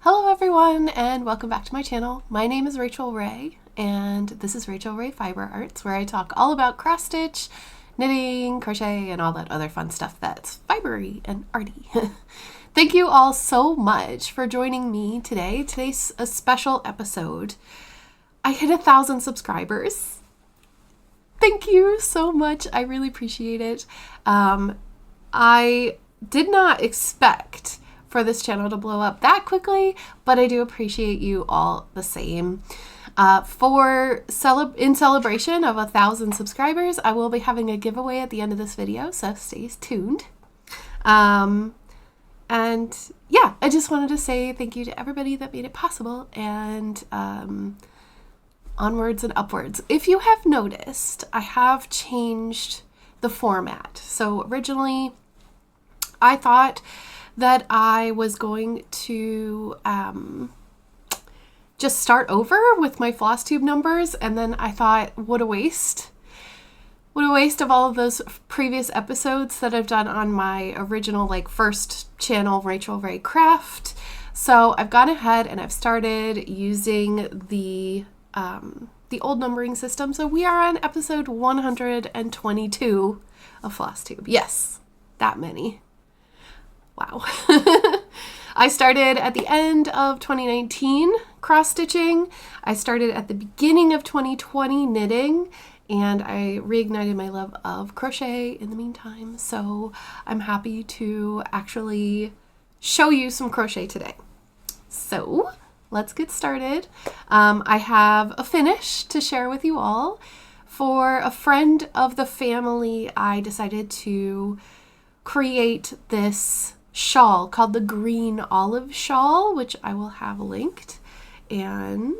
Hello everyone and welcome back to my channel. My name is Rachel Ray and this is Rachel Ray Fiber Arts, where I talk all about cross stitch, knitting, crochet, and all that other fun stuff that's fibery and arty. Thank you all so much for joining me today. Today's a special episode. I hit 1,000 subscribers. Thank you so much. I really appreciate it. I did not expect for this channel to blow up that quickly, but I do appreciate you all the same. In celebration of 1,000 subscribers, I will be having a giveaway at the end of this video, so stay tuned. And yeah, I just wanted to say thank you to everybody that made it possible, and onwards and upwards. If you have noticed, I have changed the format. So originally, I thought that I was going to just start over with my Flosstube numbers, and then I thought, what a waste. What a waste of all of those previous episodes that I've done on my original first channel, Rachel Ray Craft. So I've gone ahead and I've started using the old numbering system. So we are on episode 122 of Flosstube. Yes, that many. Wow. I started at the end of 2019 cross-stitching. I started at the beginning of 2020 knitting, and I reignited my love of crochet in the meantime. So I'm happy to actually show you some crochet today. So let's get started. I have a finish to share with you all. For a friend of the family, I decided to create this shawl called the Green Olive Shawl, which I will have linked, and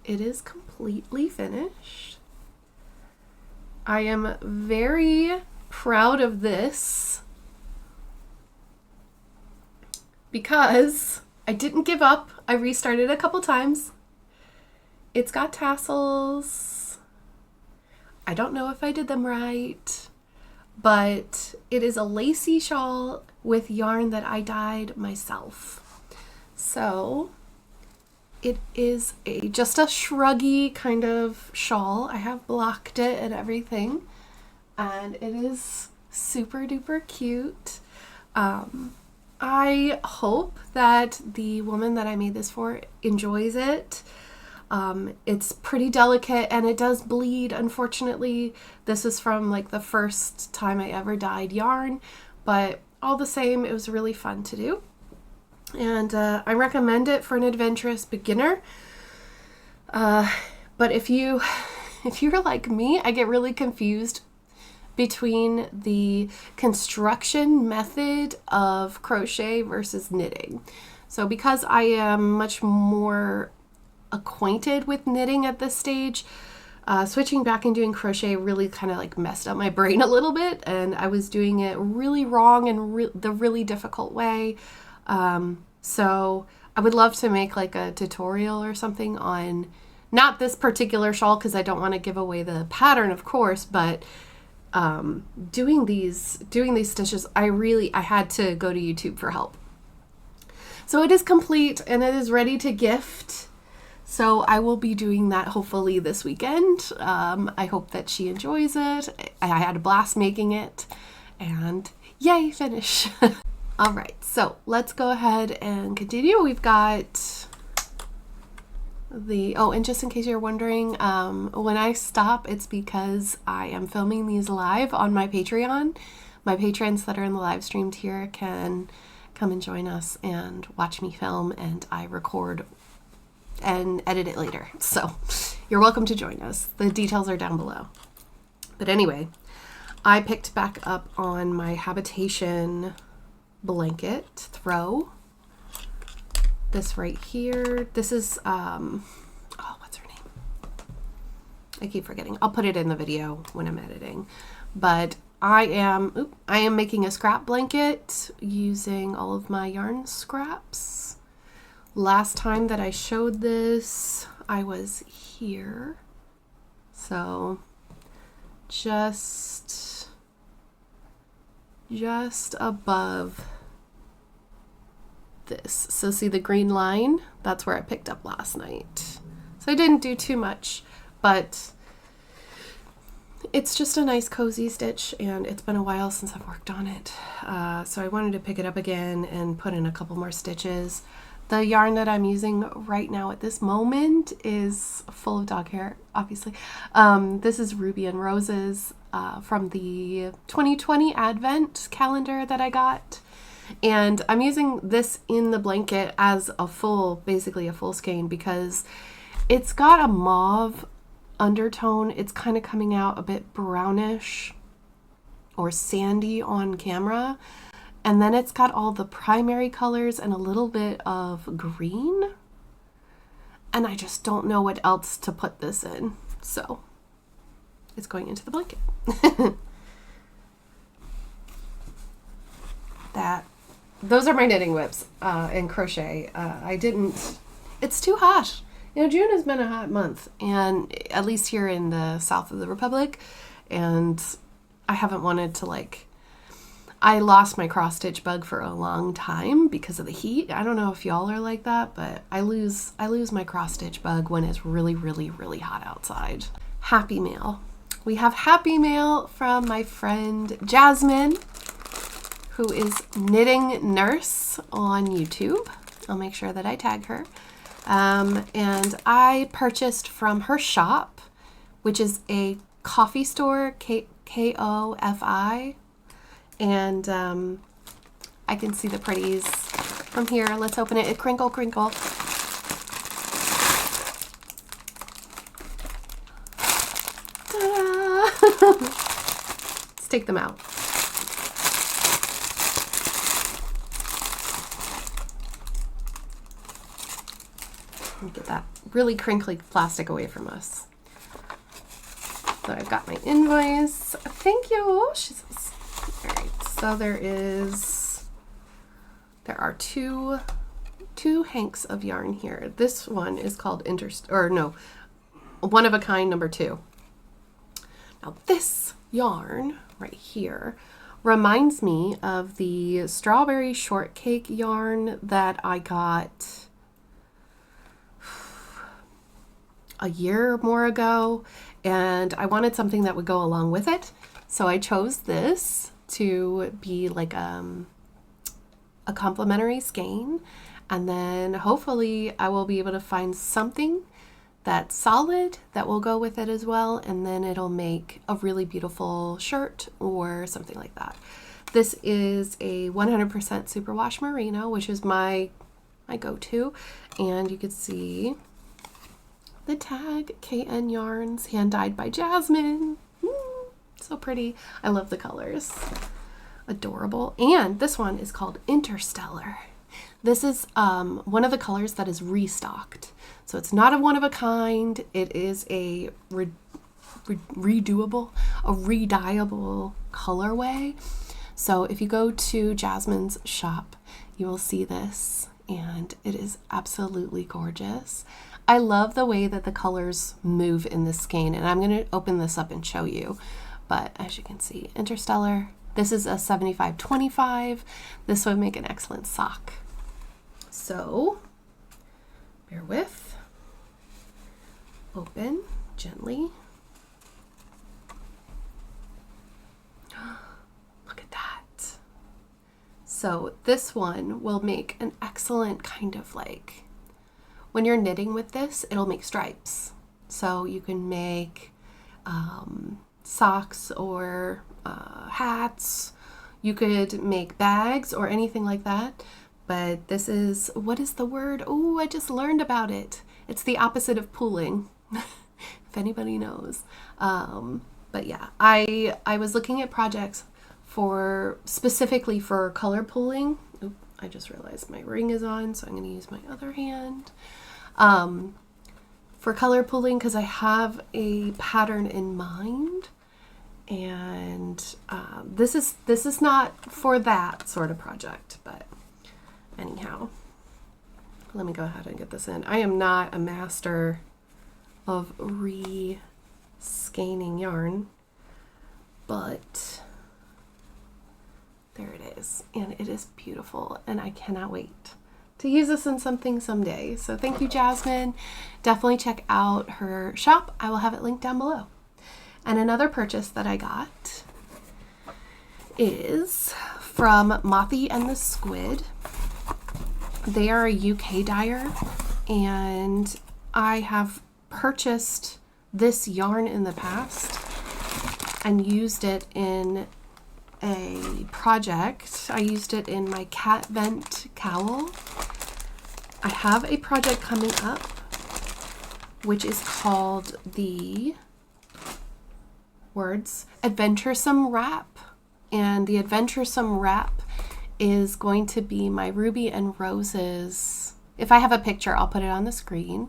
it is completely finished. I am very proud of this because I didn't give up. I restarted a couple times. It's got tassels. I don't know if I did them right, but it is a lacy shawl with yarn that I dyed myself. So it is just a shruggy kind of shawl. I have blocked it and everything, and it is super duper cute. I hope that the woman that I made this for enjoys it. It's pretty delicate and it does bleed. Unfortunately, this is from the first time I ever dyed yarn, but all the same, it was really fun to do. And I recommend it for an adventurous beginner. But if you're like me, I get really confused between the construction method of crochet versus knitting. So because I am much more acquainted with knitting at this stage, switching back and doing crochet really kind of messed up my brain a little bit, and I was doing it really wrong and the really difficult way. So I would love to make a tutorial or something on not this particular shawl, because I don't want to give away the pattern, of course, but doing these stitches, I had to go to YouTube for help. So it is complete and it is ready to gift. So I will be doing that hopefully this weekend. I hope that she enjoys it. I had a blast making it, and yay, finish. All right, so let's go ahead and continue. We've got and just in case you're wondering, when I stop, it's because I am filming these live on my Patreon. My patrons that are in the live stream tier can come and join us and watch me film, and I record and edit it later. So you're welcome to join us. The details are down below. But anyway, I picked back up on my habitation blanket throw. This right here. This is what's her name? I keep forgetting. I'll put it in the video when I'm editing. But I am making a scrap blanket using all of my yarn scraps. Last time that I showed this, I was here. So just above this. So see the green line? That's where I picked up last night. So I didn't do too much, but it's just a nice cozy stitch, and it's been a while since I've worked on it. So I wanted to pick it up again and put in a couple more stitches. The yarn that I'm using right now at this moment is full of dog hair, obviously. This is Ruby and Roses from the 2020 Advent calendar that I got. And I'm using this in the blanket as a full, basically a full skein, because it's got a mauve undertone. It's kind of coming out a bit brownish or sandy on camera. And then it's got all the primary colors and a little bit of green. And I just don't know what else to put this in. So it's going into the blanket. Those are my knitting whips and crochet. It's too hot. You know, June has been a hot month, and at least here in the south of the Republic, and I haven't wanted to I lost my cross stitch bug for a long time because of the heat. I don't know if y'all are like that, but I lose my cross stitch bug when it's really, really, really hot outside. Happy mail. We have happy mail from my friend Jasmine, who is Knitting Nurse on YouTube. I'll make sure that I tag her. And I purchased from her shop, which is a coffee store, Kofi. And I can see the pretties from here. Let's open it. Crinkle, crinkle. Ta-da! Let's take them out. Get that really crinkly plastic away from us. So I've got my invoice. Thank you. All right. So there are two hanks of yarn here. This one is called One of a Kind number 2. Now this yarn right here reminds me of the strawberry shortcake yarn that I got a year or more ago, and I wanted something that would go along with it. So I chose this to be like a complimentary skein, and then hopefully I will be able to find something that's solid that will go with it as well, and then it'll make a really beautiful shirt or something like that. This is a 100% superwash merino, which is my go-to, and you can see the tag, KN Yarns, hand dyed by Jasmine. So pretty. I love the colors. Adorable. And this one is called Interstellar. This is one of the colors that is restocked. So it's not a one of a kind. It is a redyeable colorway. So if you go to Jasmine's shop, you will see this, and it is absolutely gorgeous. I love the way that the colors move in this skein, and I'm going to open this up and show you. But as you can see, Interstellar, this is a 75-25. This would make an excellent sock. So, bear with. Open gently. Look at that. So this one will make an excellent kind of when you're knitting with this, it'll make stripes. So you can make socks or hats. You could make bags or anything like that. But this is, what is the word? Oh, I just learned about it. It's the opposite of pooling, if anybody knows. But yeah, I was looking at projects specifically for color pooling. Oop, I just realized my ring is on, so I'm going to use my other hand. For color pooling, because I have a pattern in mind, and this is not for that sort of project, but anyhow, let me go ahead and get this in. I am not a master of re-skeining yarn, but there it is, and it is beautiful, and I cannot wait use this in something someday. So thank you, Jasmine. Definitely check out her shop. I will have it linked down below. And another purchase that I got is from Mothy and the Squid. They are a UK dyer, and I have purchased this yarn in the past and used it in a project. I used it in my cat vent cowl. I have a project coming up which is called the Adventuresome Wrap, and the Adventuresome Wrap is going to be my Ruby and Roses. If I have a picture, I'll put it on the screen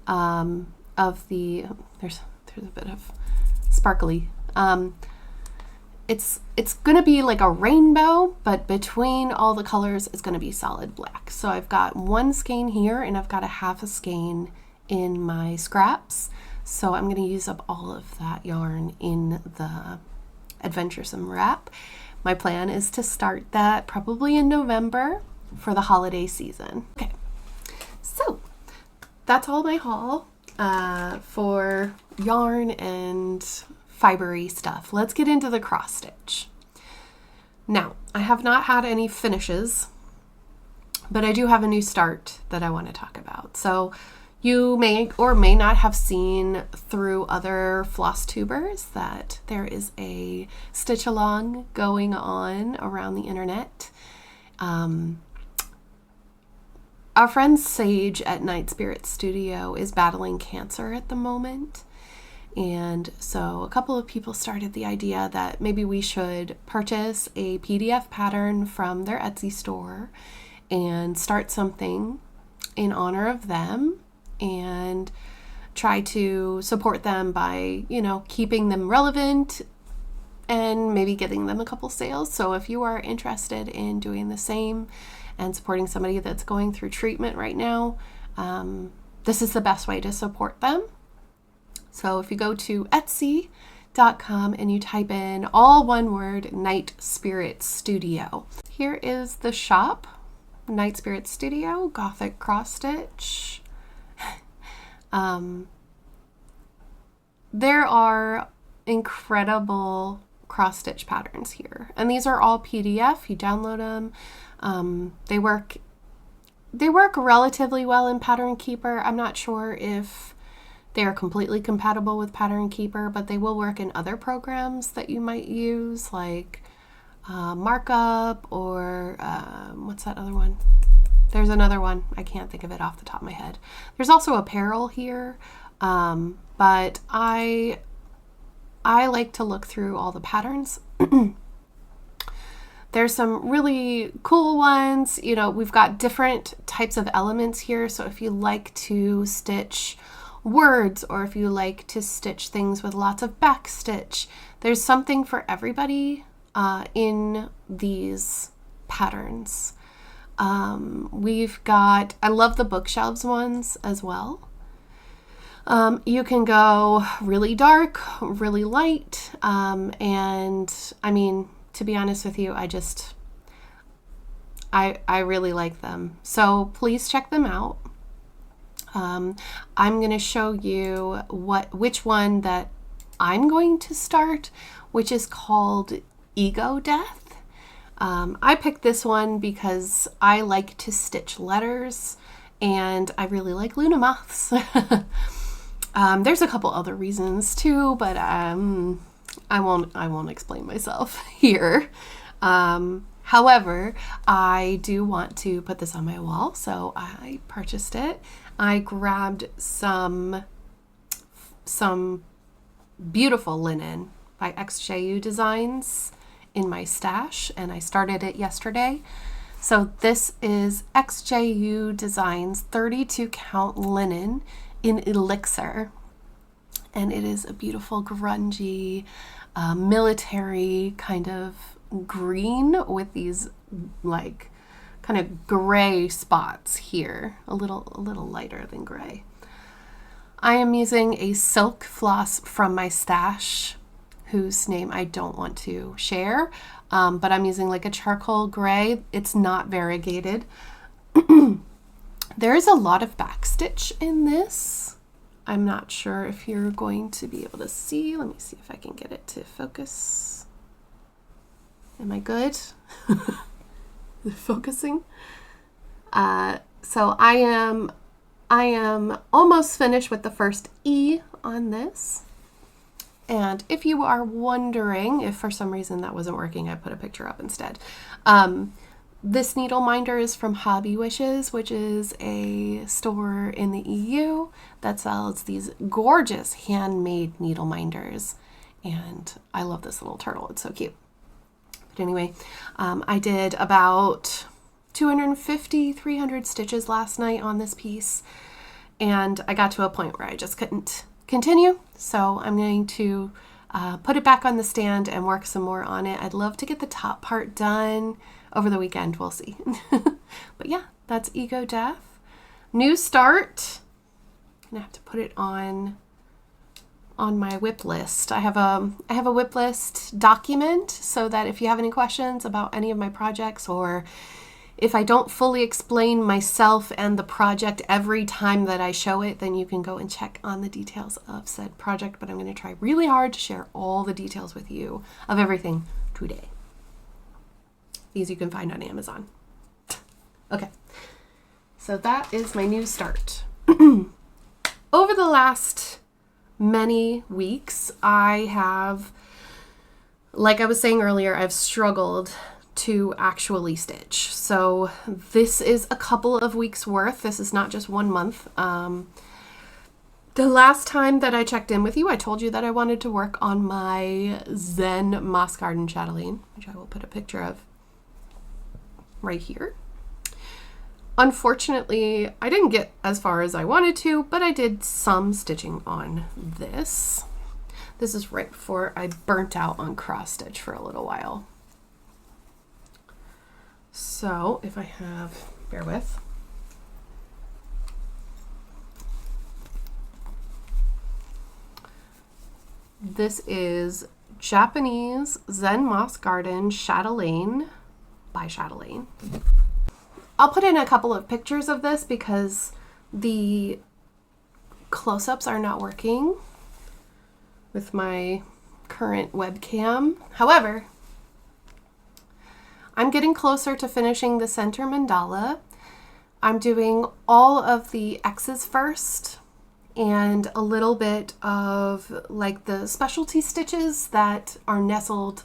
of the, there's a bit of sparkly. It's gonna be like a rainbow, but between all the colors, it's gonna be solid black. So I've got one skein here, and I've got a half a skein in my scraps. So I'm gonna use up all of that yarn in the Adventuresome Wrap. My plan is to start that probably in November for the holiday season. Okay, so that's all my haul for yarn and fibery stuff. Let's get into the cross stitch. Now, I have not had any finishes, but I do have a new start that I want to talk about. So you may or may not have seen through other floss tubers that there is a stitch along going on around the internet. Our friend Sage at Night Spirit Studio is battling cancer at the moment. And so a couple of people started the idea that maybe we should purchase a PDF pattern from their Etsy store and start something in honor of them and try to support them by, you know, keeping them relevant and maybe getting them a couple sales. So if you are interested in doing the same and supporting somebody that's going through treatment right now, this is the best way to support them. So if you go to Etsy.com and you type in all one word, Night Spirit Studio. Here is the shop, Night Spirit Studio, Gothic Cross Stitch. There are incredible cross stitch patterns here, and these are all PDF. You download them. They work relatively well in Pattern Keeper. I'm not sure if they are completely compatible with Pattern Keeper, but they will work in other programs that you might use, like Markup or what's that other one? There's another one. I can't think of it off the top of my head. There's also apparel here, but I like to look through all the patterns. There's some really cool ones. You know, we've got different types of elements here. So if you like to stitch words, or if you like to stitch things with lots of back stitch, there's something for everybody in these patterns. We've got, I love the bookshelves ones as well. You can go really dark, really light, and I mean, to be honest with you, I really like them. So please check them out. I'm going to show you which one that I'm going to start, which is called Ego Death. I picked this one because I like to stitch letters and I really like Luna moths. There's a couple other reasons too, but I won't explain myself here. However, I do want to put this on my wall, so I purchased it. I grabbed some beautiful linen by XJU Designs in my stash, and I started it yesterday. So this is XJU Designs 32 count linen in Elixir, and it is a beautiful grungy military kind of green with these like kind of gray spots here, a little lighter than gray. I am using a silk floss from my stash, whose name I don't want to share, but I'm using like a charcoal gray. It's not variegated. There is a lot of backstitch in this. I'm not sure if you're going to be able to see. Let me see if I can get it to focus. Am I good? Focusing? So I am almost finished with the first E on this. And if you are wondering if for some reason that wasn't working, I put a picture up instead. This needle minder is from Hobby Wishes, which is a store in the EU that sells these gorgeous handmade needle minders. And I love this little turtle. It's so cute. But anyway, I did about 250, 300 stitches last night on this piece. And I got to a point where I just couldn't continue. So I'm going to put it back on the stand and work some more on it. I'd love to get the top part done over the weekend. We'll see. But yeah, that's Ego Death. New start. I'm gonna have to put it on my whip list. I have a whip list document so that if you have any questions about any of my projects, or if I don't fully explain myself and the project every time that I show it, then you can go and check on the details of said project. But I'm going to try really hard to share all the details with you of everything today. These you can find on Amazon. Okay, so that is my new start. Over the last many weeks, I have, like I was saying earlier, I've struggled to actually stitch. So this is a couple of weeks worth. This is not just 1 month. The last time that I checked in with you, I told you that I wanted to work on my Zen Moss Garden chatelaine, which I will put a picture of right here. Unfortunately, I didn't get as far as I wanted to, but I did some stitching on this. This is right before I burnt out on cross stitch for a little while. So if I have, bear with. This is Japanese Zen Moss Garden chatelaine by Chatelaine. I'll put in a couple of pictures of this because the close-ups are not working with my current webcam. However, I'm getting closer to finishing the center mandala. I'm doing all of the X's first and a little bit of like the specialty stitches that are nestled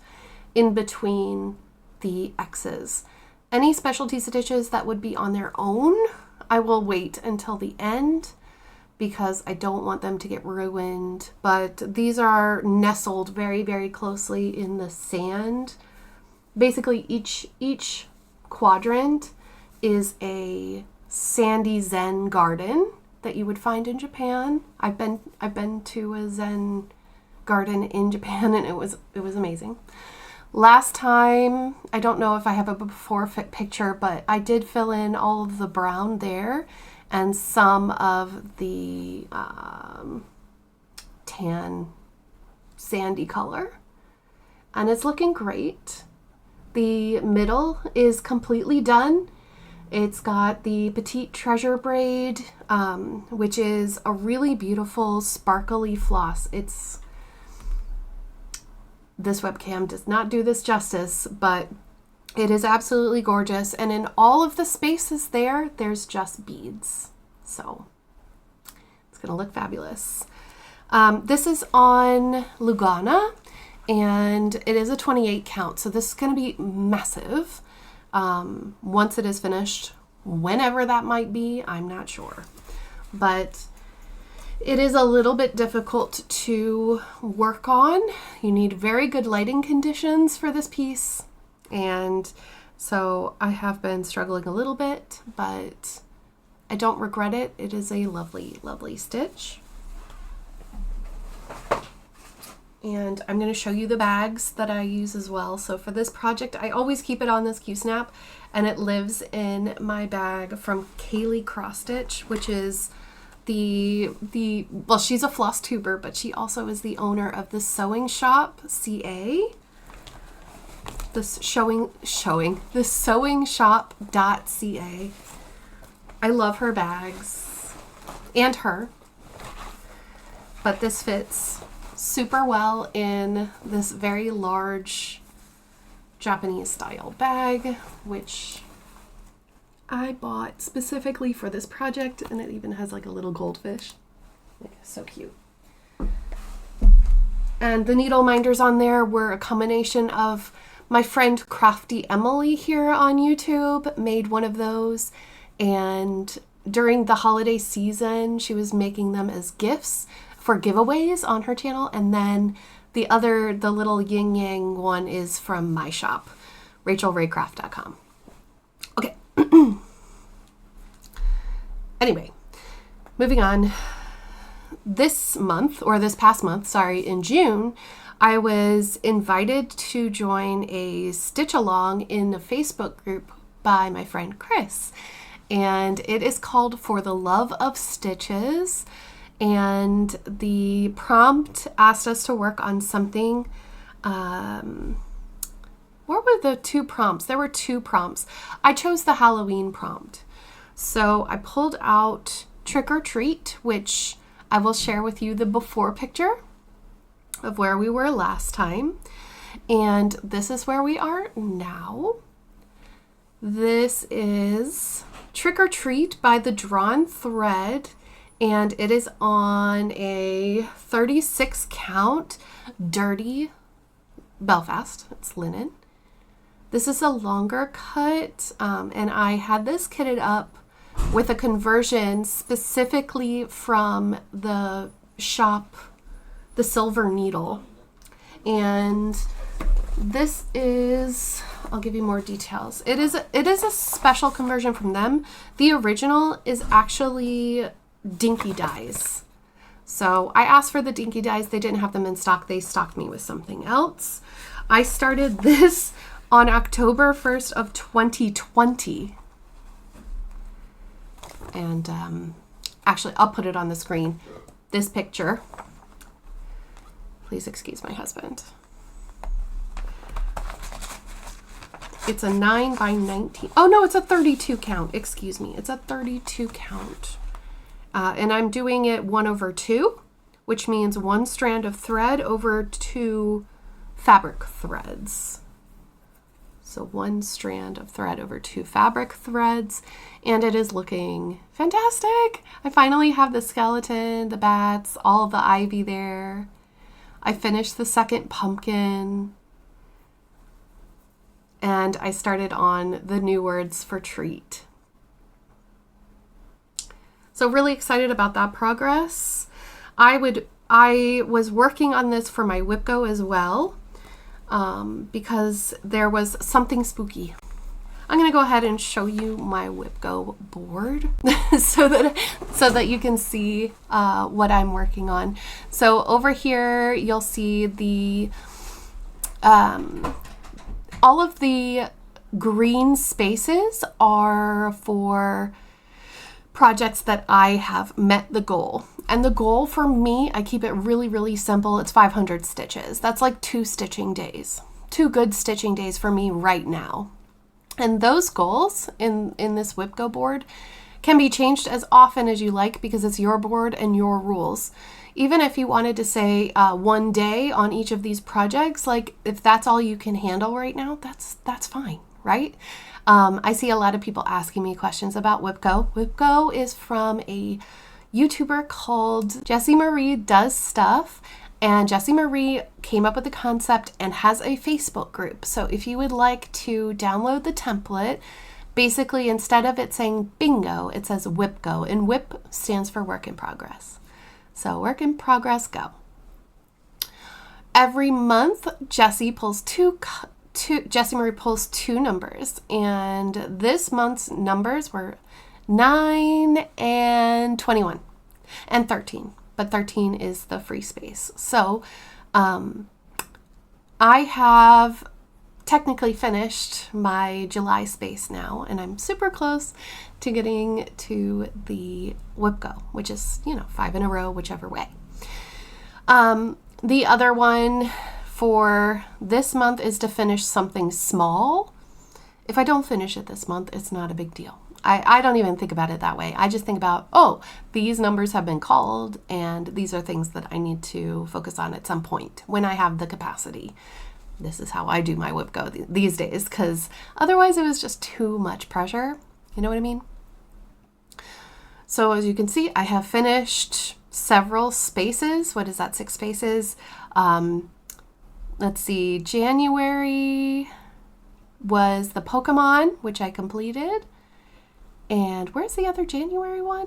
in between the X's. Any specialty stitches that would be on their own, I will wait until the end because I don't want them to get ruined. But these are nestled very, very closely in the sand. Basically, each quadrant is a sandy Zen garden that you would find in Japan. I've been to a Zen garden in Japan and it was amazing. Last time, I don't know if I have a before picture, but I did fill in all of the brown there and some of the tan sandy color. And it's looking great. The middle is completely done. It's got the Petite Treasure braid, which is a really beautiful sparkly floss. This webcam does not do this justice, but it is absolutely gorgeous. And in all of the spaces there's just beads. So it's going to look fabulous. This is on Lugana, and it is a 28 count. So this is going to be massive. Once it is finished, whenever that might be, I'm not sure. But it is a little bit difficult to work on. You need very good lighting conditions for this piece. And so I have been struggling a little bit, but I don't regret it. It is a lovely, lovely stitch. And I'm going to show you the bags that I use as well. So for this project, I always keep it on this Q-snap, and it lives in my bag from Kaylee Cross Stitch, which is well, she's a Flosstuber, but she also is the owner of the sewing shop CA. The sewing shop.ca. I love her bags and her, but this fits super well in this very large Japanese style bag, which I bought specifically for this project, and it even has like a little goldfish. So cute. And the needle minders on there were a combination of my friend Crafty Emily here on YouTube made one of those, and during the holiday season she was making them as gifts for giveaways on her channel. And then the little yin yang one is from my shop, rachelraycraft.com. Okay. Anyway, moving on. This past month, in June, I was invited to join a stitch along in a Facebook group by my friend Chris, and it is called For the Love of Stitches. And the prompt asked us to work on something. What were the two prompts? There were two prompts. I chose the Halloween prompt. So I pulled out Trick or Treat, which I will share with you the before picture of where we were last time. And this is where we are now. This is Trick or Treat by the Drawn Thread. And it is on a 36 count dirty Belfast. It's linen. This is a longer cut, and I had this kitted up with a conversion specifically from the shop, the Silver Needle. And this is, I'll give you more details. It is a special conversion from them. The original is actually dinky dyes. So I asked for the dinky dyes. They didn't have them in stock. They stocked me with something else. I started this on October 1st of 2020. And actually, I'll put it on the screen. This picture. Please excuse my husband. It's a 9 by 19. Oh no, it's a 32 count. Excuse me. It's a 32 count. And I'm doing it 1/2, which means 1 strand of thread over 2 fabric threads. So 1 strand of thread over 2 fabric threads, and it is looking fantastic. I finally have the skeleton, the bats, all of the ivy there. I finished the second pumpkin, and I started on the new words for treat. So really excited about that progress. I was working on this for my WIPGO as well, because there was something spooky. I'm going to go ahead and show you my WIPGO board so that you can see what I'm working on. So over here you'll see the all of the green spaces are for projects that I have met the goal. And the goal for me, I keep it really, really simple. It's 500 stitches. That's like 2 stitching days. 2 good stitching days for me right now. And those goals in this WIPGO board can be changed as often as you like because it's your board and your rules. Even if you wanted to say 1 day on each of these projects, like if that's all you can handle right now, that's fine, right? I see a lot of people asking me questions about WIPGO. WIPGO is from a YouTuber called Jessie Marie Does Stuff, and Jessie Marie came up with the concept and has a Facebook group. So if you would like to download the template, basically instead of it saying bingo, it says WIPGO, and WIP stands for work in progress. So work in progress, go. Every month, Jessie Marie pulls 2 numbers, and this month's numbers were 9 and 21 and 13, but 13 is the free space. So I have technically finished my July space now, and I'm super close to getting to the WIPGO, which is, 5 in a row, whichever way. The other one for this month is to finish something small. If I don't finish it this month, it's not a big deal. I don't even think about it that way. I just think about, oh, these numbers have been called and these are things that I need to focus on at some point when I have the capacity. This is how I do my whip go these days, because otherwise it was just too much pressure. You know what I mean? So as you can see, I have finished several spaces. What is that? 6 spaces. Let's see. January was the Pokemon, which I completed. And where's the other January one?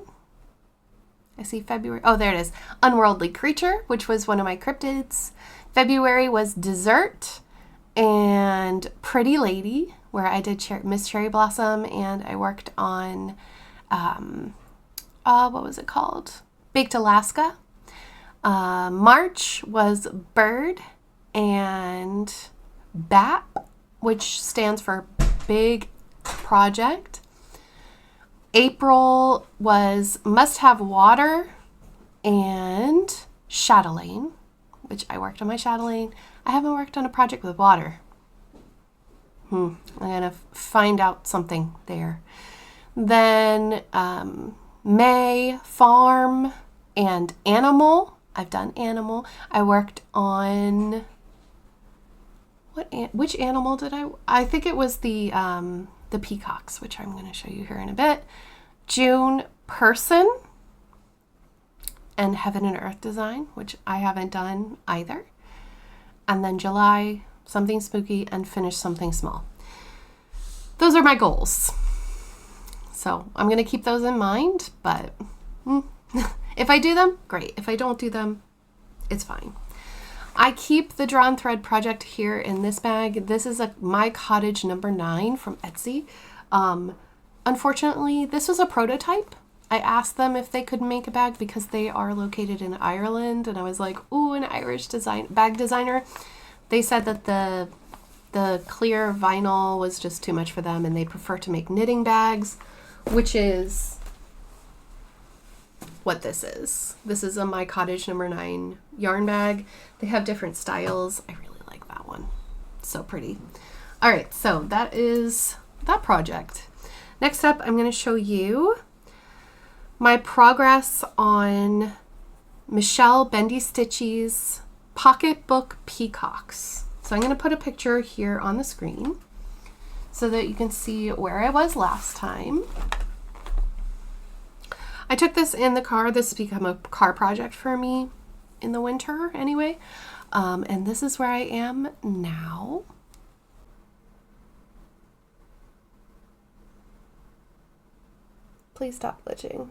I see February. Oh, there it is. Unworldly Creature, which was one of my cryptids. February was Dessert and Pretty Lady, where I did Miss Cherry Blossom, and I worked on, what was it called? Baked Alaska. March was Bird and BAP, which stands for Big Project. April was Must Have Water and Chatelaine, which I worked on my Chatelaine. I haven't worked on a project with water. I'm going to find out something there. Then May, Farm, and Animal. I've done Animal. I worked on... which animal did I think it was the peacocks, which I'm going to show you here in a bit. June, Person and Heaven and Earth Design, which I haven't done either. And then July, Something Spooky, and Finish Something Small. Those are my goals. So I'm going to keep those in mind, but if I do them, great. If I don't do them, it's fine. I keep the Drawn Thread project here in this bag. This is My Cottage number 9 from Etsy. Unfortunately, this was a prototype. I asked them if they could make a bag because they are located in Ireland, and I was like, ooh, an Irish bag designer. They said that the clear vinyl was just too much for them, and they prefer to make knitting bags, which is what this is. This is a My Cottage number 9 yarn bag. They have different styles. I really like that one. So pretty. All right, so that is that project. Next up, I'm going to show you my progress on Michelle Bendy Stitchy's pocketbook peacocks. So I'm going to put a picture here on the screen so that you can see where I was last time. I took this in the car. This has become a car project for me in the winter anyway. And this is where I am now. Please stop glitching.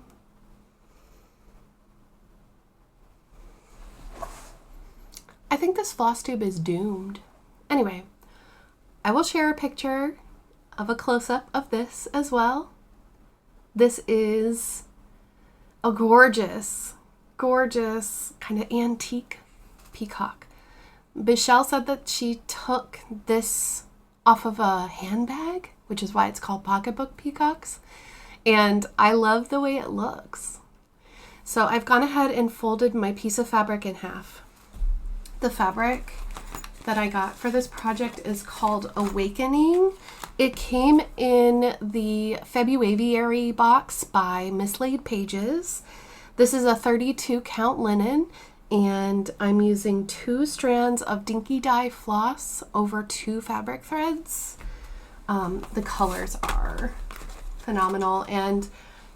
I think this Flosstube is doomed. Anyway, I will share a picture of a close-up of this as well. This is a gorgeous, gorgeous kind of antique peacock. Michelle said that she took this off of a handbag, which is why it's called pocketbook peacocks. And I love the way it looks. So I've gone ahead and folded my piece of fabric in half. The fabric that I got for this project is called Awakening. It came in the February box by Mislaid Pages. This is a 32 count linen, and I'm using 2 strands of Dinky Dye floss over 2 fabric threads. The colors are phenomenal, and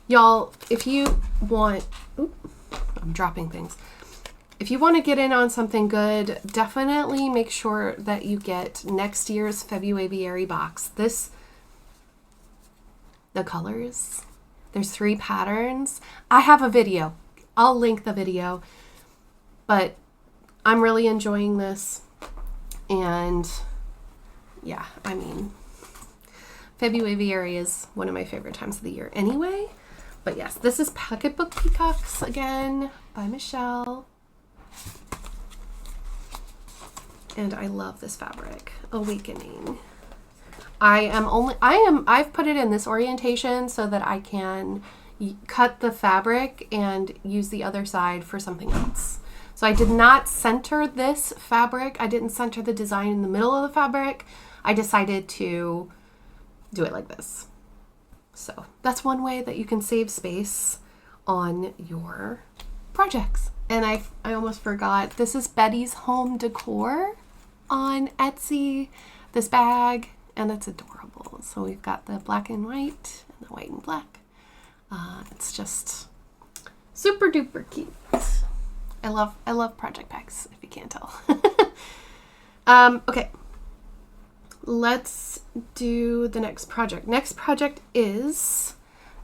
y'all, if you want, I'm dropping things. If you want to get in on something good, definitely make sure that you get next year's February box. The colors, there's 3 patterns. I have a video. I'll link the video, but I'm really enjoying this. And yeah, I mean, February is one of my favorite times of the year anyway. But yes, this is Pocketbook Peacocks again by Michelle. And I love this fabric, Awakening. I've put it in this orientation so that I can cut the fabric and use the other side for something else. So I did not center this fabric. I didn't center the design in the middle of the fabric. I decided to do it like this. So that's one way that you can save space on your projects. And I almost forgot, this is Betty's Home Decor on Etsy, this bag, and it's adorable. So we've got the black and white and the white and black. It's just super duper cute. I love project packs, if you can't tell. Okay, let's do the next project. Next project is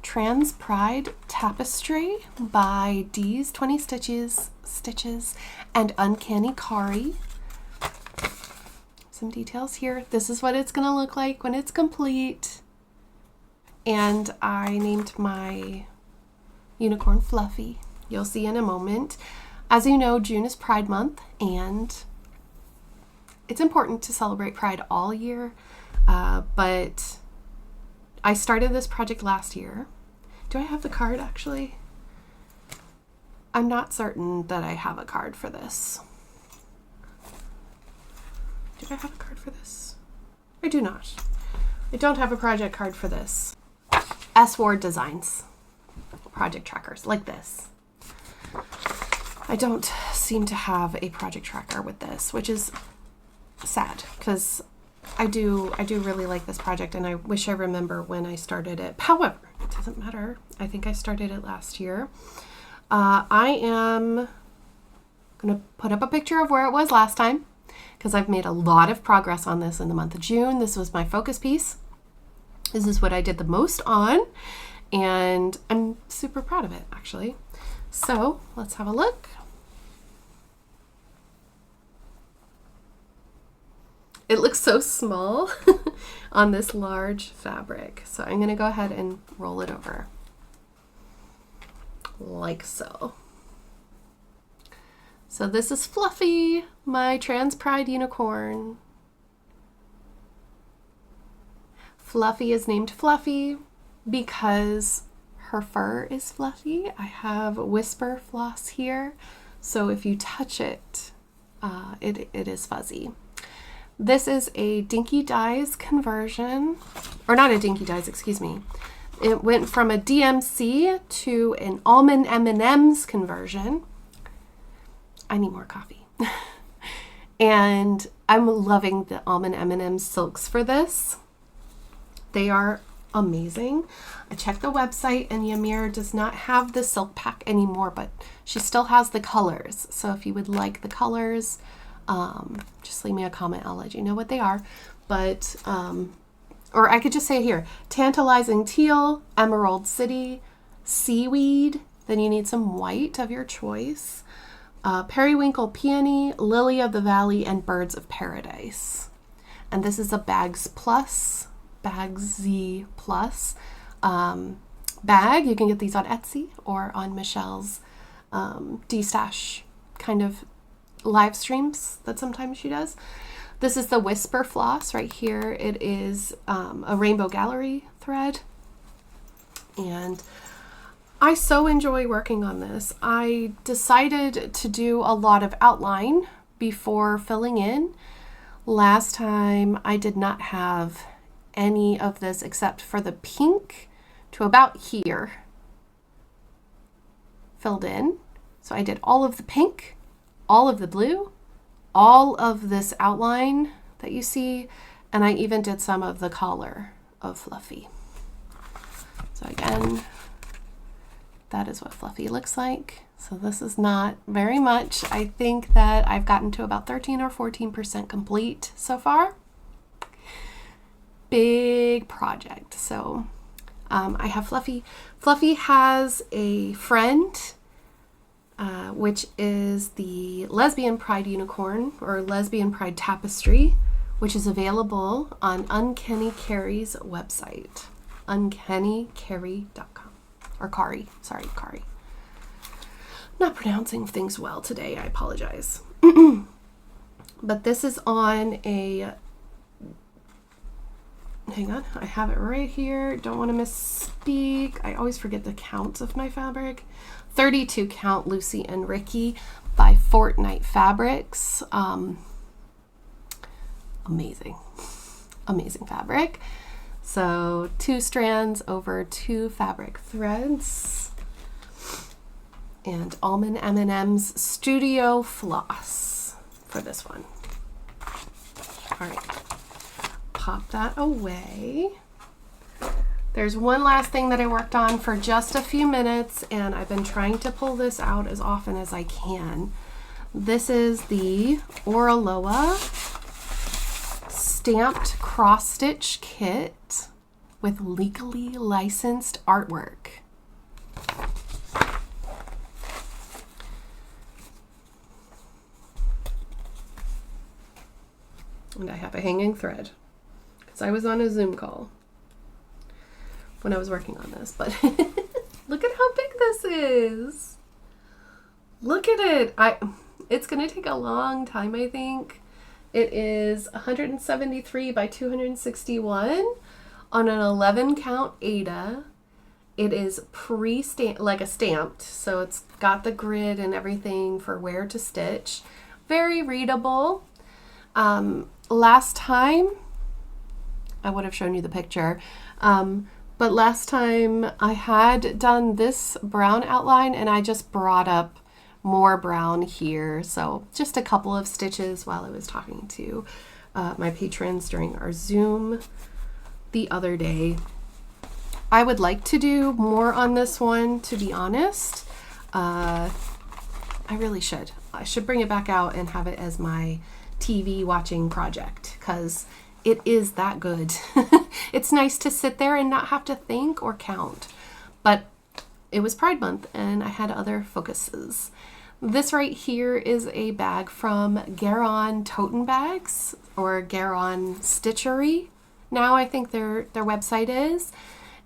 Transpride Tapestry by D's 20 Stitches and Uncanny Kari. Some details here. This is what it's gonna look like when it's complete. And I named my unicorn Fluffy. You'll see in a moment. As you know, June is Pride Month, and it's important to celebrate Pride all year, but I started this project last year. Do I have the card, actually? I'm not certain that I have a card for this. Do I have a card for this? I do not. I don't have a project card for this. S. Ward Designs project trackers, like this. I don't seem to have a project tracker with this, which is sad, because I do really like this project, and I wish I remember when I started it. However, it doesn't matter. I think I started it last year. I am going to put up a picture of where it was last time, because I've made a lot of progress on this in the month of June. This was my focus piece. This is what I did the most on, and I'm super proud of it, actually. So let's have a look. It looks so small on this large fabric. So I'm going to go ahead and roll it over like so. So this is Fluffy, my Transpride unicorn. Fluffy is named Fluffy because her fur is fluffy. I have whisper floss here, so if you touch it, it is fuzzy. This is a Dinky Dyes conversion, or not a Dinky Dyes, excuse me. It went from a DMC to an almond M&M's conversion. I need more coffee. And I'm loving the almond M&M's silks for this. They are amazing. I checked the website, and Ymir does not have the silk pack anymore, but she still has the colors. So if you would like the colors, just leave me a comment. I'll let you know what they are. But, or I could just say here, tantalizing teal, emerald city, seaweed. Then you need some white of your choice. Periwinkle peony, lily of the valley, and birds of paradise. And this is a Bags Z Plus bag. You can get these on Etsy or on Michelle's D-Stash kind of live streams that sometimes she does. This is the Whisper Floss right here. It is a Rainbow Gallery thread, and I so enjoy working on this. I decided to do a lot of outline before filling in. Last time I did not have any of this except for the pink to about here filled in. So I did all of the pink, all of the blue, all of this outline that you see, and I even did some of the collar of Fluffy. So again, that is what Fluffy looks like. So this is not very much. I think that I've gotten to about 13 or 14% complete so far. Big project. So I have Fluffy. Fluffy has a friend, which is the Lesbian Pride Unicorn, or Lesbian Pride Tapestry, which is available on Uncanny Kari's website, uncannycary.com, or Kari, sorry, Kari. Not pronouncing things well today, I apologize. But this is on a, hang on, I have it right here. Don't want to misspeak. I always forget the counts of my fabric. 32 count Lucy and Ricky by Fortnite Fabrics. Amazing fabric. So 2 strands over 2 fabric threads. And Almond M&M's Studio Floss for this one. All right, pop that away. There's one last thing that I worked on for just a few minutes, and I've been trying to pull this out as often as I can. This is the Oraloa stamped cross stitch kit with legally licensed artwork. And I have a hanging thread because I was on a Zoom call when I was working on this, but look at how big this is. Look at it. It's going to take a long time, I think. It is 173 by 261 on an 11 count Aida. It is pre-stamped, like a stamped, so it's got the grid and everything for where to stitch. Very readable. Last time, I would have shown you the picture, but last time I had done this brown outline and I just brought up more brown here. So just a couple of stitches while I was talking to my patrons during our Zoom the other day. I would like to do more on this one, to be honest. I really should. I should bring it back out and have it as my TV watching project because it is that good. It's nice to sit there and not have to think or count. But it was Pride Month and I had other focuses. This right here is a bag from Garon Toten Bags, or Garon Stitchery. Now I think their website is.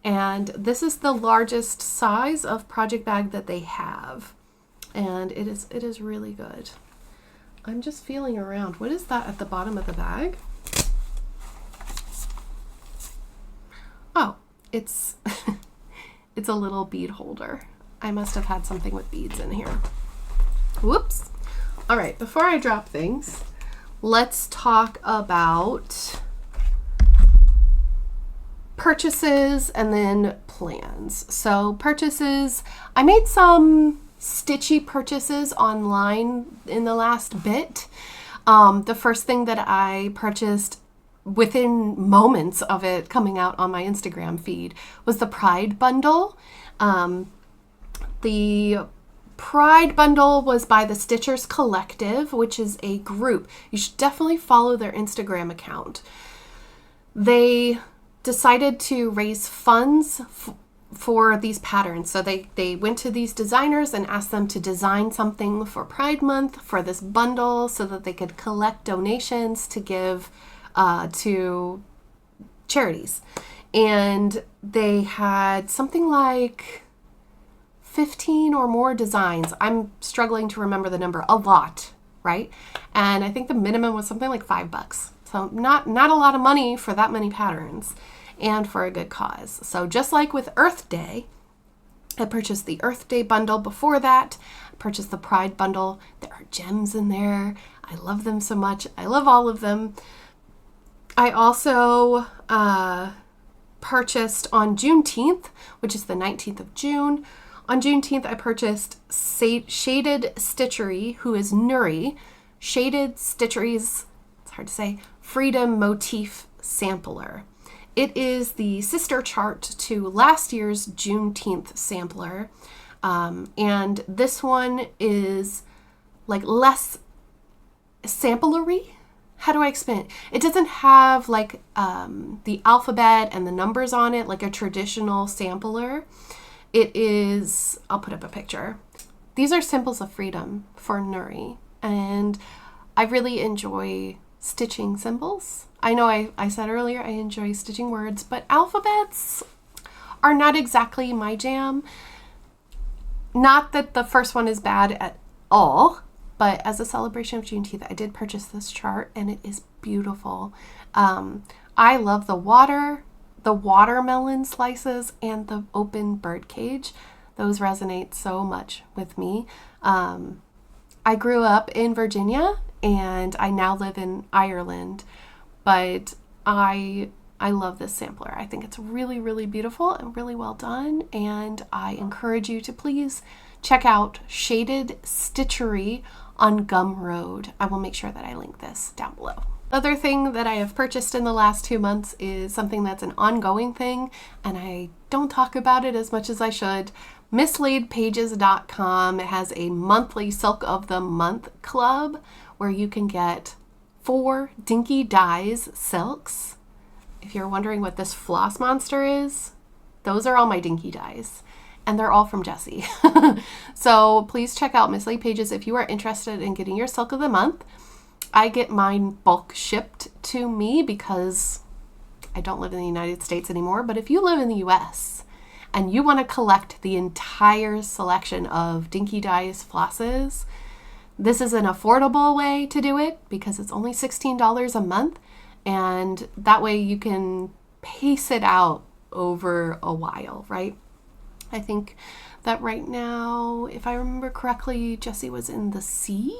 And this is the largest size of project bag that they have. And it is really good. I'm just feeling around. What is that at the bottom of the bag? Oh, it's it's a little bead holder. I must have had something with beads in here. Whoops. All right, before I drop things, let's talk about purchases and then plans. So purchases, I made some stitchy purchases online in the last bit. The first thing that I purchased within moments of it coming out on my Instagram feed was the Pride bundle. The Pride bundle was by the Stitchers Collective, which is a group. You should definitely follow their Instagram account. They decided to raise funds for these patterns. So they went to these designers and asked them to design something for Pride Month for this bundle so that they could collect donations to give to charities. And they had something like 15 or more designs. I'm struggling to remember the number. A lot, right? And I think the minimum was something like $5. So not a lot of money for that many patterns, and for a good cause. So just like with Earth Day, I purchased the Earth Day bundle before that. I purchased the Pride bundle. There are gems in there. I love them so much. I love all of them. I also purchased on Juneteenth, which is the 19th of June. On Juneteenth, I purchased Shaded Stitchery, who is Nuri, Shaded Stitchery's, it's hard to say, Freedom Motif Sampler. It is the sister chart to last year's Juneteenth sampler. And this one is like less samplery. How do I explain it? It doesn't have like the alphabet and the numbers on it like a traditional sampler. It is, I'll put up a picture. These are symbols of freedom for Nuri. And I really enjoy stitching symbols. I know I said earlier I enjoy stitching words, but alphabets are not exactly my jam. Not that the first one is bad at all, but as a celebration of Juneteenth, I did purchase this chart and it is beautiful. I love the watermelon slices and the open bird cage. Those resonate so much with me. I grew up in Virginia and I now live in Ireland, but I I love this sampler. I think it's really, really beautiful and really well done. And I encourage you to please check out Shaded Stitchery on Gumroad. I will make sure that I link this down below. Other thing that I have purchased in the last 2 months is something that's an ongoing thing, and I don't talk about it as much as I should. MisLaidPages.com has a monthly Silk of the Month club where you can get 4 Dinky Dyes silks. If you're wondering what this floss monster is, those are all my Dinky Dyes, and they're all from Jessie. So please check out Miss Laid Pages if you are interested in getting your Silk of the Month. I get mine bulk shipped to me because I don't live in the United States anymore, but if you live in the US and you want to collect the entire selection of Dinky Dyes flosses, this is an affordable way to do it because it's only $16 a month, and that way you can pace it out over a while, right? I think that right now, if I remember correctly, Jessie was in the C's.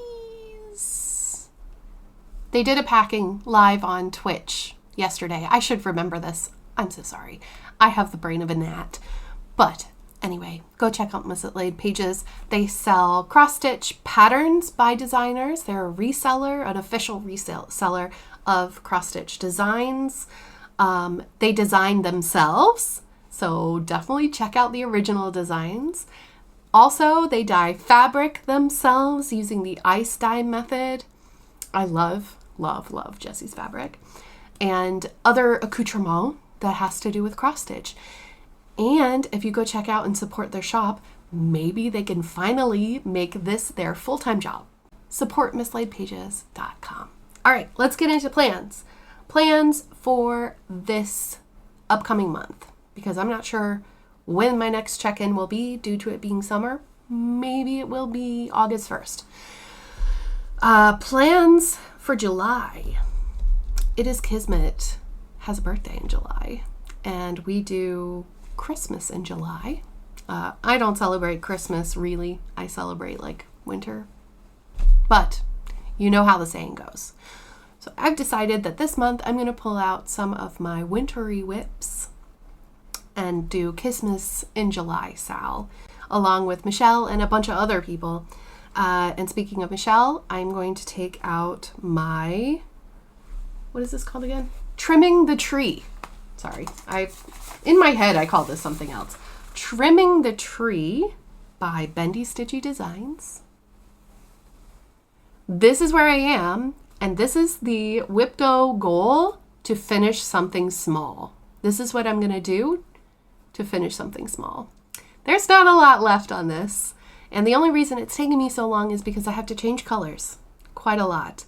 They did a packing live on Twitch yesterday. I should remember this. I'm so sorry. I have the brain of a gnat. But anyway, go check out Miss Laid Pages. They sell cross-stitch patterns by designers. They're a reseller, an official reseller of cross-stitch designs. They design themselves, so definitely check out the original designs. Also, they dye fabric themselves using the ice dye method. I love Jessie's fabric. And other accoutrement that has to do with cross-stitch. And if you go check out and support their shop, maybe they can finally make this their full-time job. Support MisLaidPages.com. All right, let's get into plans. Plans for this upcoming month, because I'm not sure when my next check-in will be due to it being summer. Maybe it will be August 1st. Plans for July. It is Kismet has a birthday in July, and we do Christmas in July. I don't celebrate Christmas really. I celebrate like winter, but you know how the saying goes. So I've decided that this month I'm going to pull out some of my wintry whips and do Christmas in July Sal, along with Michelle and a bunch of other people. And speaking of Michelle, I'm going to take out my, what is this called again? Trimming the Tree. Sorry, in my head I call this something else. Trimming the Tree by Bendy Stitchy Designs. This is where I am, and this is the Whipto goal, to finish something small. This is what I'm going to do to finish something small. There's not a lot left on this. And the only reason it's taking me so long is because I have to change colors quite a lot.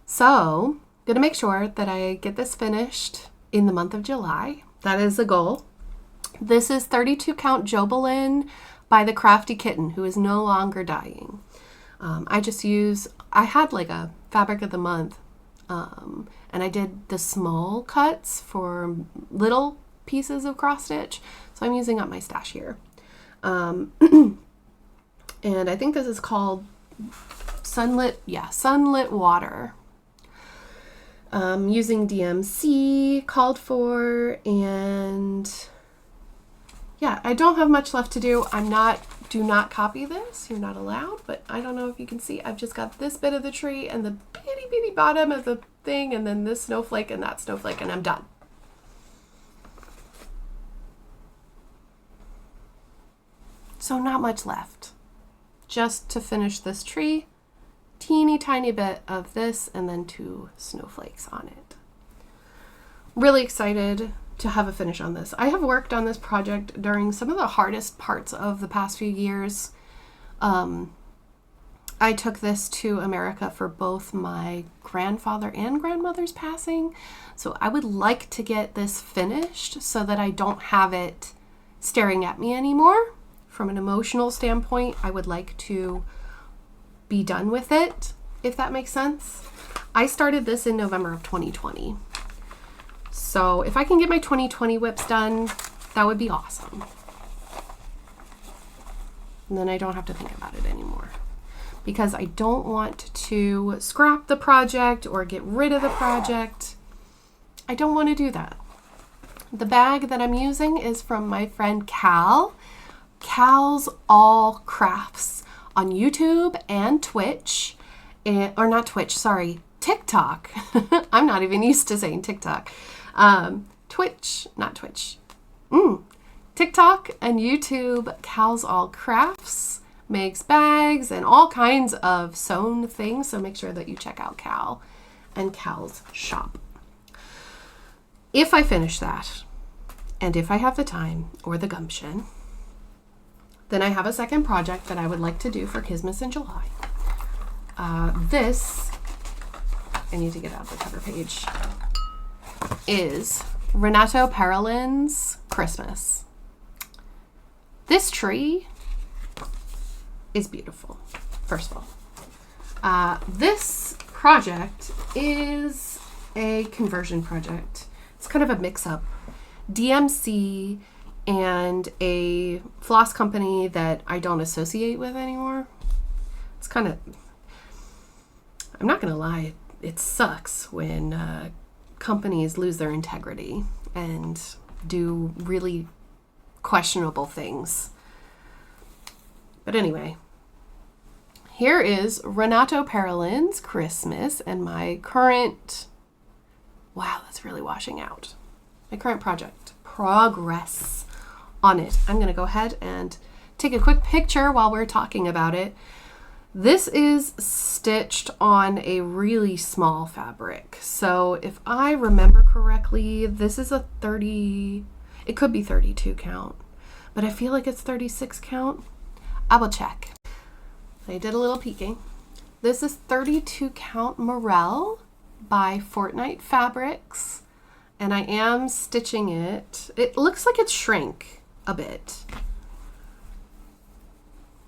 So I'm going to make sure that I get this finished in the month of July. That is the goal. This is 32 count Jobelin by the Crafty Kitten, who is no longer dyeing. I had like a fabric of the month, and I did the small cuts for little pieces of cross stitch. So I'm using up my stash here. And I think this is called Sunlit Water. Using DMC called for, and yeah, I don't have much left to do. Do not copy this. You're not allowed, but I don't know if you can see. I've just got this bit of the tree and the bitty bottom of the thing, and then this snowflake and that snowflake, and I'm done. So not much left. Just to finish this tree, teeny tiny bit of this, and then 2 snowflakes on it. Really excited to have a finish on this. I have worked on this project during some of the hardest parts of the past few years. I took this to America for both my grandfather and grandmother's passing, so I would like to get this finished so that I don't have it staring at me anymore. From an emotional standpoint, I would like to be done with it, if that makes sense. I started this in November of 2020. So if I can get my 2020 whips done, that would be awesome. And then I don't have to think about it anymore, because I don't want to scrap the project or get rid of the project. I don't want to do that. The bag that I'm using is from my friend Cal. Cal's All Crafts on YouTube and Twitch. Or not Twitch, sorry, TikTok. I'm not even used to saying TikTok. Twitch, not Twitch. TikTok and YouTube, Cal's All Crafts, makes bags and all kinds of sewn things. So make sure that you check out Cal and Cal's shop. If I finish that, and if I have the time or the gumption, then I have a second project that I would like to do for Christmas in July. This, I need to get out the cover page, is Renato Perelin's Christmas. This tree is beautiful, first of all. This project is a conversion project. It's kind of a mix-up. DMC and a floss company that I don't associate with anymore. It's kind of, I'm not going to lie, it sucks when companies lose their integrity and do really questionable things. But anyway, here is Renato Perelin's Christmas and my current, wow, that's really washing out. My current project, progress on it. I'm going to go ahead and take a quick picture while we're talking about it. This is stitched on a really small fabric. So if I remember correctly, this is a 30, it could be 32 count, but I feel like it's 36 count. I will check. I did a little peeking. This is 32 count Morel by Fortnite Fabrics, and I am stitching it. It looks like it's shrink a bit,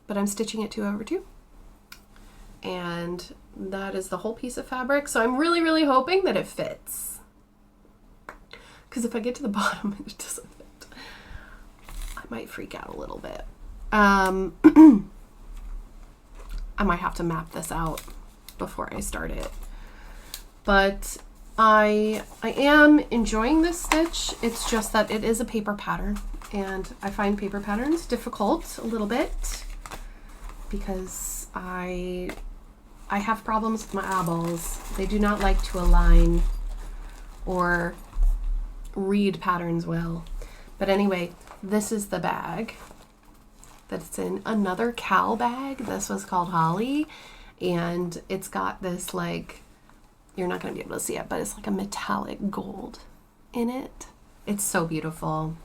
but I'm stitching it 2/2. And that is the whole piece of fabric. So I'm really, really hoping that it fits. Because if I get to the bottom and it doesn't fit, I might freak out a little bit. I might have to map this out before I start it. But I am enjoying this stitch. It's just that it is a paper pattern. And I find paper patterns difficult a little bit because I have problems with my eyeballs. They do not like to align or read patterns well. But anyway, this is the bag that's in another Cal bag. This was called Holly, and it's got this, like, you're not going to be able to see it, but it's like a metallic gold in it. It's so beautiful.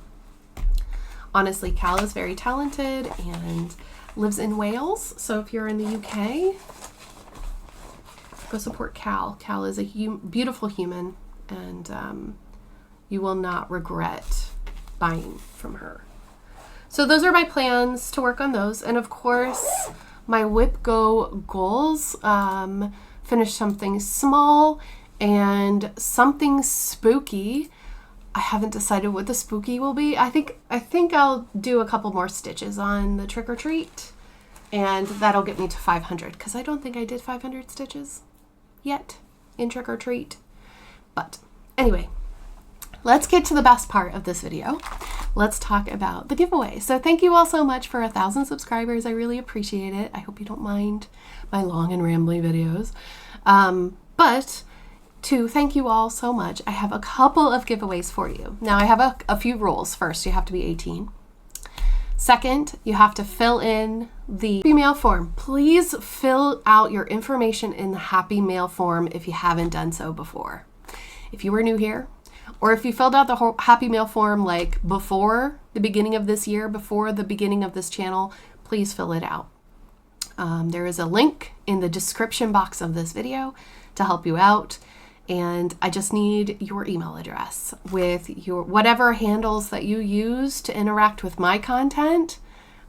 Honestly, Cal is very talented and lives in Wales. So if you're in the UK, go support Cal. Cal is a beautiful human, and you will not regret buying from her. So those are my plans to work on those. And of course, my Whip Go goals, finish something small and something spooky. I haven't decided what the spooky will be. I think I'll do a couple more stitches on the trick or treat, and that'll get me to 500, because I don't think I did 500 stitches yet in trick or treat. But anyway, let's get to the best part of this video. Let's talk about the giveaway. So thank you all so much for 1,000 subscribers. I really appreciate it. I hope you don't mind my long and rambly videos. But to thank you all so much, I have a couple of giveaways for you. Now I have a few rules. First, you have to be 18. Second, you have to fill in the Happy Mail form. Please fill out your information in the Happy Mail form if you haven't done so before. If you were new here, or if you filled out the whole Happy Mail form like before the beginning of this year, before the beginning of this channel, please fill it out. There is a link in the description box of this video to help you out. And I just need your email address with your whatever handles that you use to interact with my content.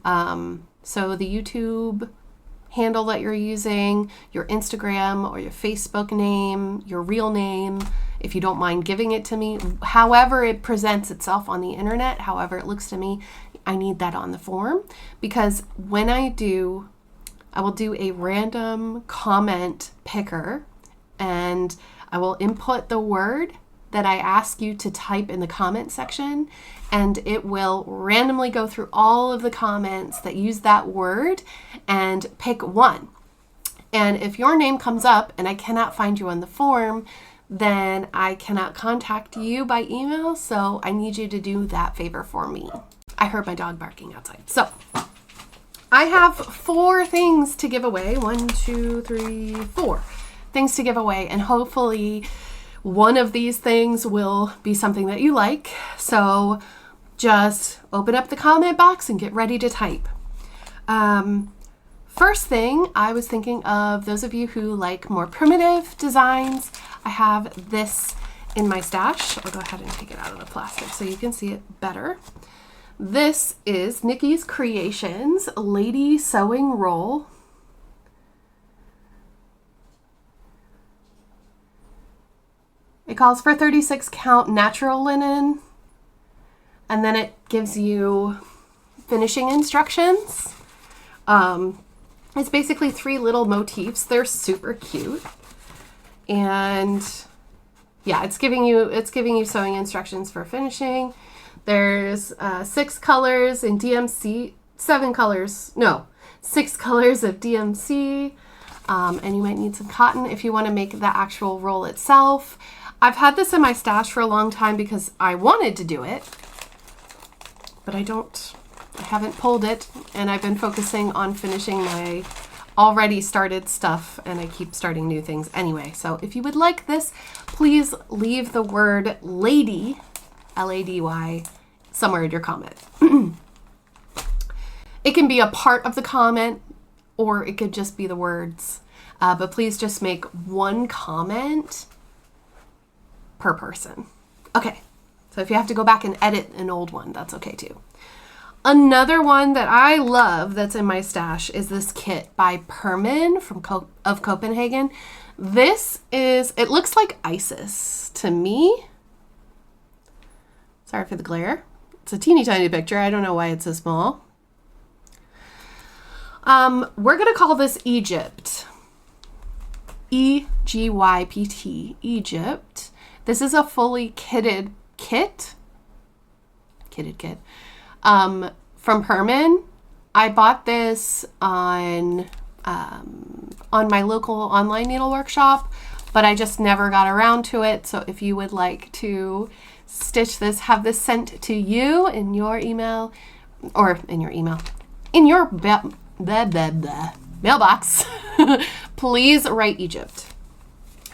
So the YouTube handle that you're using, your Instagram or your Facebook name, your real name, if you don't mind giving it to me, however it presents itself on the internet, however it looks to me, I need that on the form, because when I will do a random comment picker, and I will input the word that I ask you to type in the comment section, and it will randomly go through all of the comments that use that word and pick one. And if your name comes up and I cannot find you on the form, then I cannot contact you by email. So I need you to do that favor for me. I heard my dog barking outside. So I have 4 things to give away. 1, 2, 3, 4 things to give away. And hopefully one of these things will be something that you like. So just open up the comment box and get ready to type. First thing, I was thinking of those of you who like more primitive designs. I have this in my stash. I'll go ahead and take it out of the plastic so you can see it better. This is Nikki's Creations Lady Sewing Roll. It calls for 36 count natural linen, and then it gives you finishing instructions. It's basically 3 little motifs. They're super cute. And yeah, it's giving you sewing instructions for finishing. There's 6 colors in DMC, 6 colors of DMC. And you might need some cotton if you want to make the actual roll itself. I've had this in my stash for a long time because I wanted to do it, but I haven't pulled it, and I've been focusing on finishing my already started stuff, and I keep starting new things anyway. So if you would like this, please leave the word lady, L-A-D-Y, somewhere in your comment. It can be a part of the comment, or it could just be the words, but please just make 1 comment per person. Okay, so if you have to go back and edit an old one, that's okay too. Another one that I love that's in my stash is this kit by Perman of Copenhagen. It looks like Isis to me. Sorry for the glare. It's a teeny tiny picture. I don't know why it's so small. We're going to call this Egypt. E-G-Y-P-T, Egypt. This is a fully kitted kit. From Perman. I bought this on my local online needle workshop, but I just never got around to it. So if you would like to stitch this, have this sent to you in your email, in your mailbox, please write Egypt.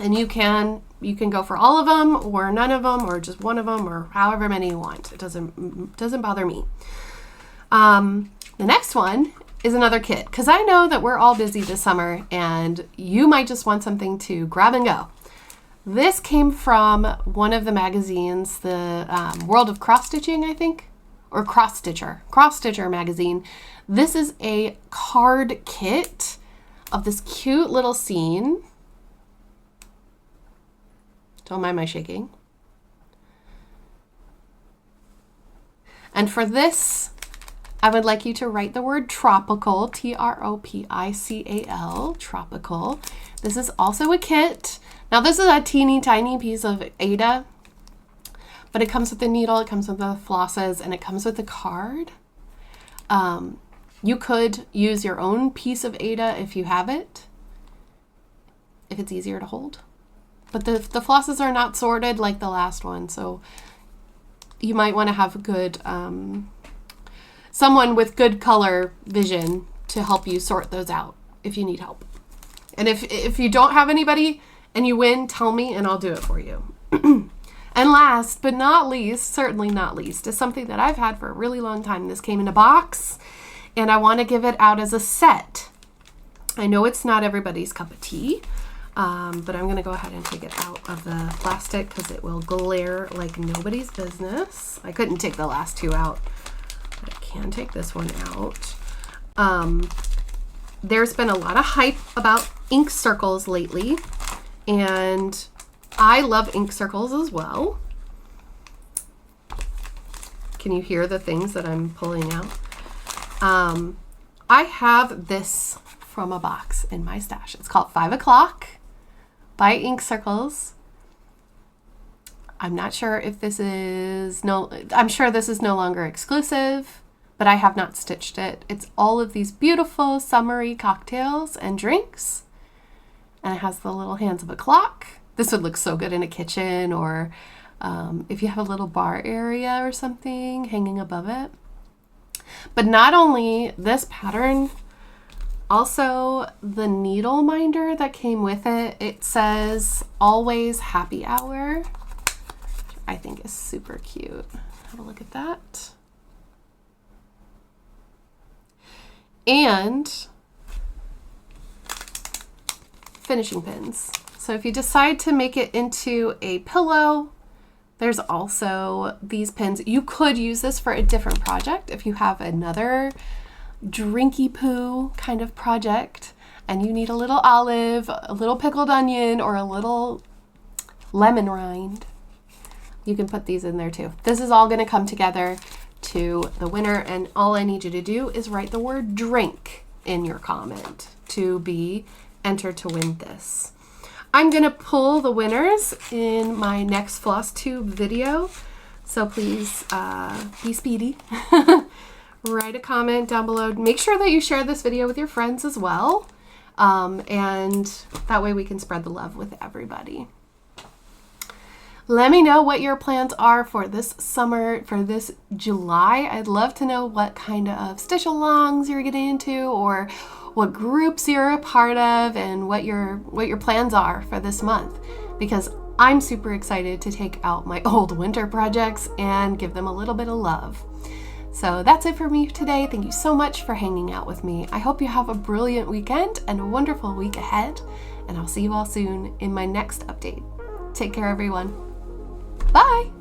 And you can go for all of them or none of them or just one of them or however many you want. It doesn't bother me. The next one is another kit, because I know that we're all busy this summer and you might just want something to grab and go. This came from one of the magazines, the World of Cross Stitching, I think, or Cross Stitcher magazine. This is a card kit of this cute little scene. Don't mind my shaking. And for this, I would like you to write the word tropical, T-R-O-P-I-C-A-L, tropical. This is also a kit. Now this is a teeny tiny piece of Aida, but it comes with the needle, it comes with the flosses, and it comes with the card. You could use your own piece of Aida if you have it, if it's easier to hold. But the flosses are not sorted like the last one, so you might want to have good, someone with good color vision to help you sort those out if you need help. And if you don't have anybody and you win, tell me and I'll do it for you. And last but not least, certainly not least, is something that I've had for a really long time. This came in a box and I want to give it out as a set. I know it's not everybody's cup of tea. But I'm going to go ahead and take it out of the plastic because it will glare like nobody's business. I couldn't take the last 2 out, but I can take this one out. There's been a lot of hype about ink circles lately, and I love ink circles as well. Can you hear the things that I'm pulling out? I have this from a box in my stash. It's called 5 o'clock by Ink Circles. I'm not sure if this is I'm sure this is no longer exclusive, but I have not stitched it. It's all of these beautiful summery cocktails and drinks. And it has the little hands of a clock. This would look so good in a kitchen, or if you have a little bar area or something hanging above it. But not only this pattern, also the needle minder that came with it, it says always happy hour. I think is super cute. Have a look at that. And finishing pins. So if you decide to make it into a pillow, there's also these pins. You could use this for a different project if you have another drinky poo kind of project and you need a little olive, a little pickled onion, or a little lemon rind. You can put these in there too. This is all going to come together to the winner, and all I need you to do is write the word drink in your comment to be entered to win this. I'm going to pull the winners in my next Flosstube video, so please be speedy. Write a comment down below. Make sure that you share this video with your friends as well, and that way we can spread the love with everybody. Let me know what your plans are for this summer, for this July. I'd love to know what kind of stitch alongs you're getting into, or what groups you're a part of, and what your plans are for this month, because I'm super excited to take out my old winter projects and give them a little bit of love. So that's it for me today. Thank you so much for hanging out with me. I hope you have a brilliant weekend and a wonderful week ahead, and I'll see you all soon in my next update. Take care, everyone. Bye!